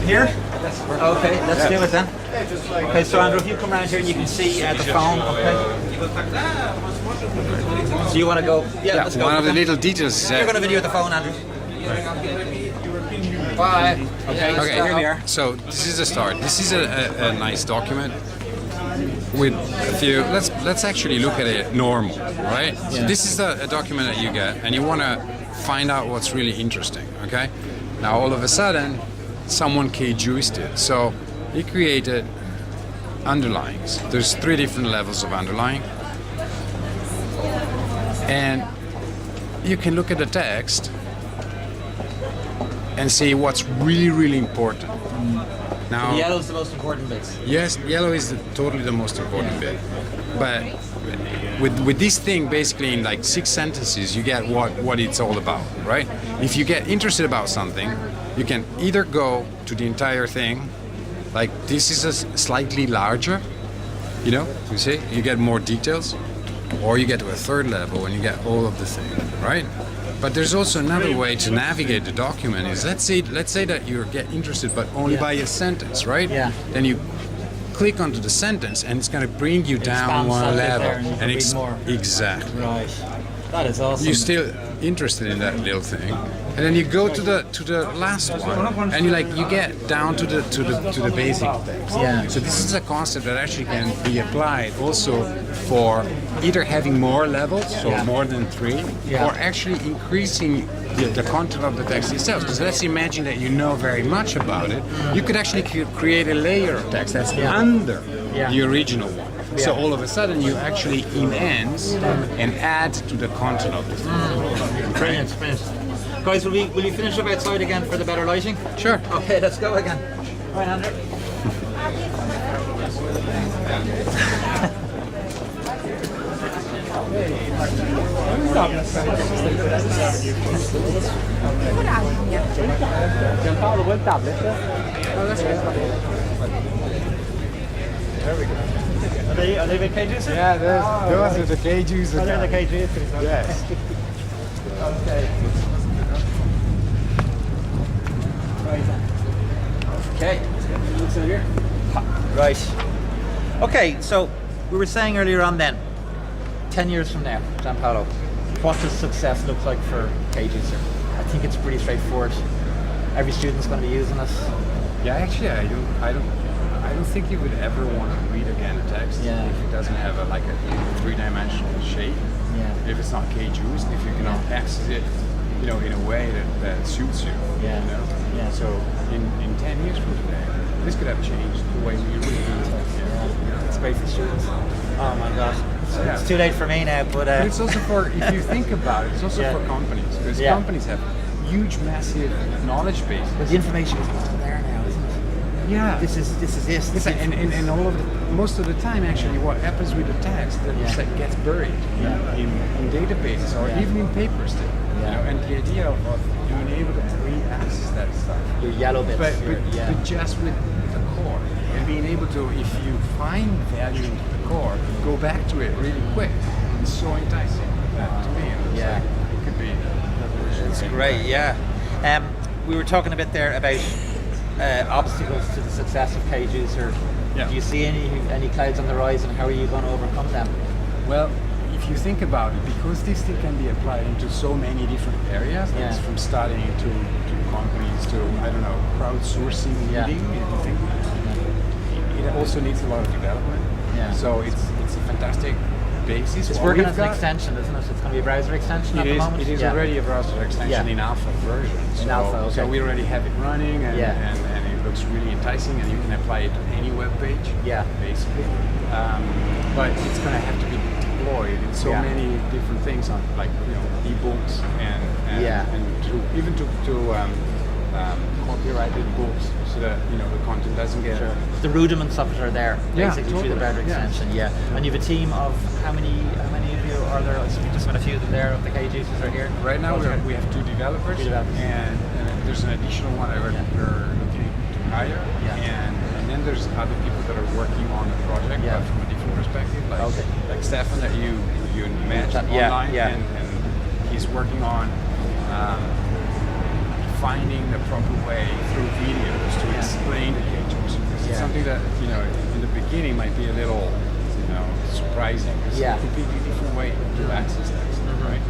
Here? Okay, let's do it then. Okay, so Andrew, if you come around here and you can see the phone, okay? So you want to go? Yeah, let's go. One of the little details is You're going to video the phone, Andrew. Bye. Okay, here we are. So this is the start. This is a nice document with a few. Let's actually look at it normal, right? Yeah. So this is a document that you get, and you want to find out what's really interesting. Okay. Now all of a sudden, someone juiced it. So he created underlines. There's 3 different levels of underlying, and you can look at the text and see what's really, really important. Now, the yellow is the most important bit. Yes, yellow is totally the most important bit. But with this thing, basically in like 6 sentences, you get what it's all about, right? If you get interested about something, you can either go to the entire thing, like this is a slightly larger, you see, you get more details, or you get to a 3rd level and you get all of the thing, right? But there's also another way to navigate the document. Is let's say that you get interested, but only by a sentence, right? Yeah. Then you click onto the sentence, and it's going to bring you down one level, and it's more. Exactly. Right. That is awesome. You're still interested in that little thing, and then you go to the last one, and you get down to the basic text. Yeah. So this is a concept that actually can be applied also for either having more levels, so more than 3, or actually increasing the content of the text itself. Because let's imagine that you know very much about it, you could actually create a layer of text that's under the original one. Yeah. So all of a sudden you actually enhance and add to the content of the thing. Brilliant. Guys, will you finish up outside again for the better lighting? Sure. Okay, let's go again. Right, Andrew. Giampaolo, vuoi il tablet? There we go. Are they the cages? Yeah, those are the cages. They're the cages. Yes. Okay. Okay. Looks over here. Right. Okay, so we were saying earlier on then, 10 years from now, Giampaolo, what does success look like for KGuser? I think it's pretty straightforward. Every student's going to be using it. Yeah, actually, I don't think you would ever want to read again a text if it doesn't have a 3-dimensional shape. Yeah. If it's not K-juiced, if you cannot access it, in a way that suits you. Yeah. Yeah. So in 10 years from today, this could have changed the way we read text. Yeah. It's great for students. Oh my gosh. It's too late for me now, but it's also for, if you think about it, it's also for companies, because companies have huge, massive knowledge bases. But the information is all there now, isn't it? Yeah. This is Yes, and all of most of the time, actually, what happens with the text that gets buried in databases or even in papers still. And the idea of being able to re-access that stuff. Your yellow bits. But just with the core. And being able to, if you find value into the core, go back to it really quick. It's so enticing to me. It could be. It's great, we were talking a bit there about obstacles to the success of KGuser. Do you see any clouds on the horizon? How are you going to overcome them? Well, if you think about it, because this thing can be applied into so many different areas, from studying to companies to, crowdsourcing leading, it also needs a lot of development. Yeah. So it's a fantastic basis. It's working as an extension, isn't it? It's going to be a browser extension at the moment? It is already a browser extension in alpha version. So we already have it running, and it looks really enticing, and you can apply it to any web page, basically. But it's going to have to be deployed in so many different things, on ebooks and even to copyrighted books, so that the content doesn't get. Sure. The rudiments of it are there, basically through the browser extension. Yeah. And you have a team of how many of you are there? So we just got a few of them there of the KGuses are here. Right now we have 2 developers, and there's an additional one that we're looking to hire, and then there's other people that are working on the project, but from a different perspective, like Stefan that you met online, and he's working on finding the proper way through videos to explain the cages. It's something that, you know, in the beginning might be a little, you know, surprising. It's a completely different way to access text, right?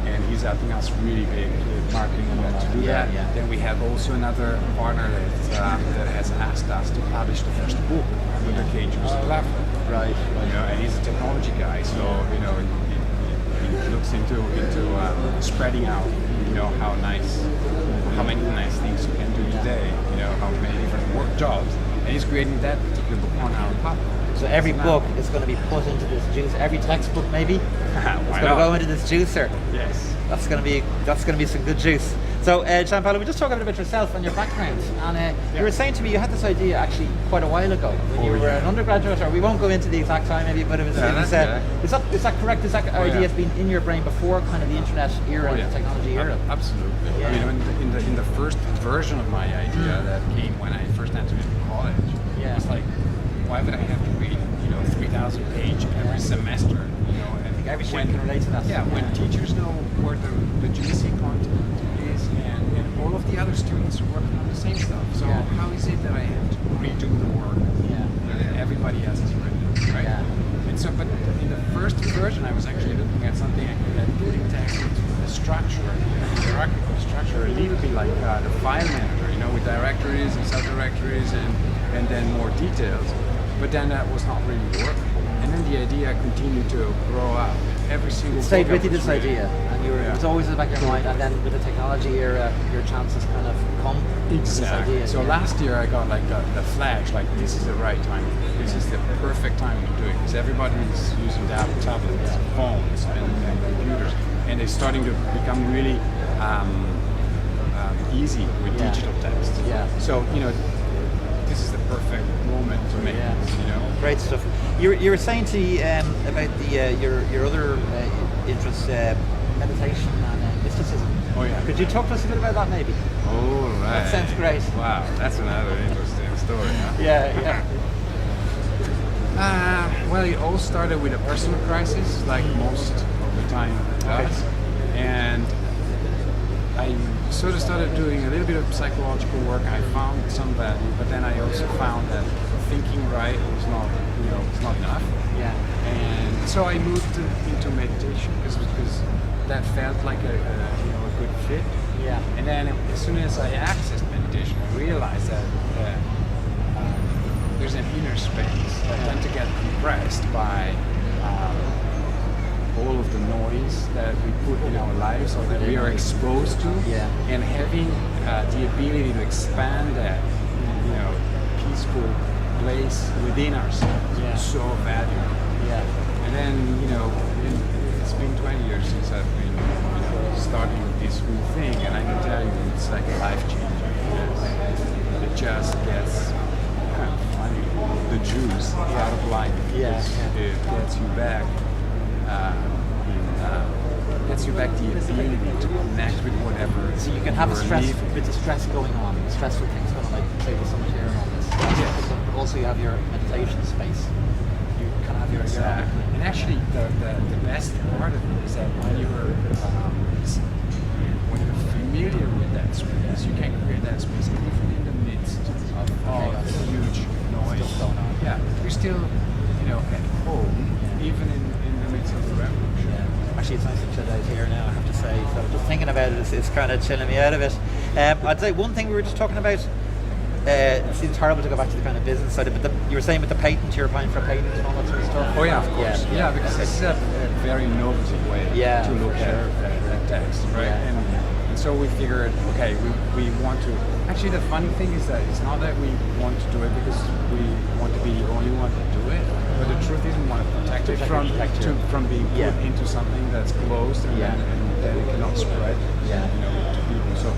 And he's helping us really big with marketing and to do that. Then we have also another partner that has asked us to publish the first book with the cages platform. Right. You know, and he's a technology guy, so you know he looks into spreading out, you know, how many nice things you can do today, you know, how many different work jobs, and he's creating that particular book on our platform. So every book is going to be put into this juicer. Every textbook, maybe, it's going to go into this juicer. Yes. That's going to be some good juice. So, Giampaolo, we just talk a bit about yourself and your background. And you were saying to me you had this idea actually quite a while ago when you were an undergraduate, or we won't go into the exact time maybe, but it was. Is that correct? Is that idea has been in your brain before kind of the internet era, the technology era? Absolutely. Yeah. You know, in the first version of my idea that came when I first entered into college, it was like, why would I have to read, you know, 3,000 pages every semester? You know, and every student can relate to that. Yeah, when teachers know where the GC content is, and all of the other students are working on the same stuff. So how is it that I have to redo the work that everybody else has written, right? And so, but in the first version, I was actually looking at something that putting text into the structure, the hierarchical structure, a little bit like the file manager, you know, with directories and subdirectories and then more details. But then that was not really workable. And then the idea continued to grow up. Every single it stayed with you, this idea, and it was always in the back of your mind. And then with the technology era, your chances kind of come to this idea. So last year I got like the flash, like this is the right time. This is the perfect time to do it, because everybody is using tablets, phones, and computers, and they're starting to become really easy with digital text. So, you know, this is the perfect moment to make this, you know. Great stuff. You were saying to me about your other interests, meditation and mysticism. Oh yeah. Could you talk to us a bit about that maybe? Oh right. That sounds great. Wow, that's another interesting story, huh? Yeah. Well, it all started with a personal crisis, like most of the time does, and I sort of started doing a little bit of psychological work. I found some value, but then I also found that thinking right was not, you know, it's not enough. And so I moved into meditation because that felt like a good fit. And then as soon as I accessed meditation, I realized that there's an inner space that tend to get compressed by all of the noise that we put in our lives or that we are exposed to, and having the ability to expand that, you know, peaceful place within ourselves is so valuable. And then, you know, it's been 20 years since I've been, you know, starting with this new thing, and I can tell you it's like a life changer. It just gets the juice out of life. It gets you back. Gets you back the ability to connect with whatever. So you can have a stress with the stress going on, stressful things going on, like say with someone here and all this. But also you have your meditation space. You kind of have your And actually, the best part of it is that when you're familiar with that space, you can create that space even in the midst of huge noise. Still going on. You're still, you know, at home, even in the midst of the revolution. Actually, it's nice to chill out here now, I have to say. So just thinking about it, it's kind of chilling me out of it. I'd say one thing we were just talking about, it seems horrible to go back to the kind of business side of it, but you were saying with the patent, you're applying for a patent and all that sort of stuff. Oh yeah, of course. Yeah, because this is a very innovative way to look at text, right? And so we figured, okay, we want to. Actually, the funny thing is that it's not that we want to do it because we want to be the only one to do it, but the truth is we want to protect it from being put into something that's closed and then it cannot spread, you know, to people. So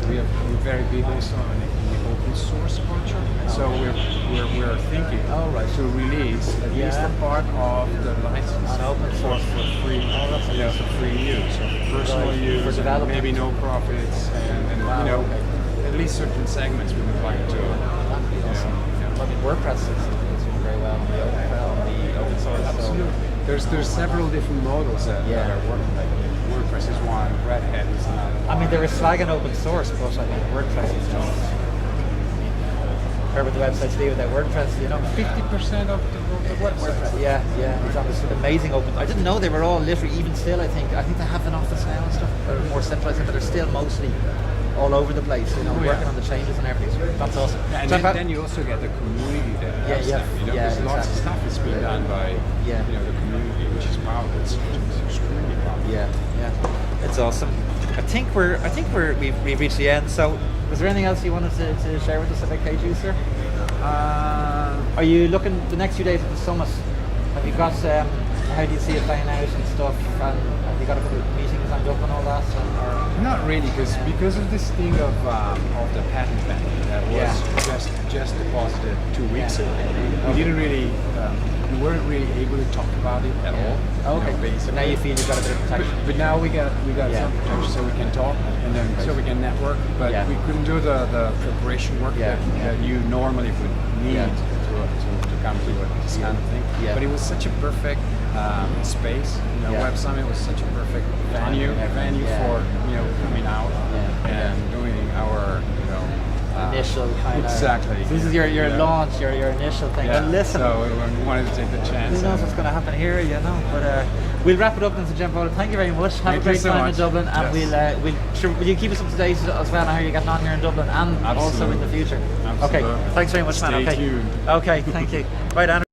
we're very big also on the open source culture. So we're thinking to release at least a part of the license on open source for free, for free use, for personal use, for development. Maybe no profits, and you know, at least certain segments we would like to. That'd be awesome. I mean, WordPress is doing very well on the open source. Absolutely. There's several different models that are working. Like WordPress is one, Red Hat is another. I mean, mean, they were slagging open source, but I mean, WordPress is just. Heard what the website's do with that WordPress, you know. 50% of the website. Yeah, it's on this amazing open. I didn't know they were all literally, even still. I think they have an office now and stuff, or more centralized, but they're still mostly all over the place. You know, working on the changes and everything. So that's awesome. Yeah, and then you also get the community that helps them, you know, because lots of stuff is being done by you know, the community, which is powerful. It's extremely powerful. Yeah, it's awesome. I think we've reached the end. So, was there anything else you wanted to share with us about K-Juicer? Are you looking the next few days at the summit? Have you got how do you see it playing out and stuff? And have you got a couple of meetings lined up and all that? Or? Not really, because of this thing of the patent pending that was just deposited 2 weeks ago. We didn't really. We weren't really able to talk about it at all. Okay. You know, basically. But now you feel you've got a bit of protection. But now we got some protection, so we can talk and then so we can network. But we couldn't do the preparation work that you normally would need to come to this kind of thing. Yeah. But it was such a perfect space. You know, Web Summit was such a perfect venue for coming out and doing our initial kind of. Exactly. So this is your launch, your initial thing. Yeah. Well, listen. So we wanted to take the chance. Who knows what's going to happen here, you know? But we'll wrap it up then, Giampaolo. Thank you very much. Have a great time in Dublin, and will you keep us up to date as well on how you're getting on here in Dublin and also in the future? Absolutely. Okay. Thanks very much, man. Stay tuned. Okay. Thank you. Right, Andrew.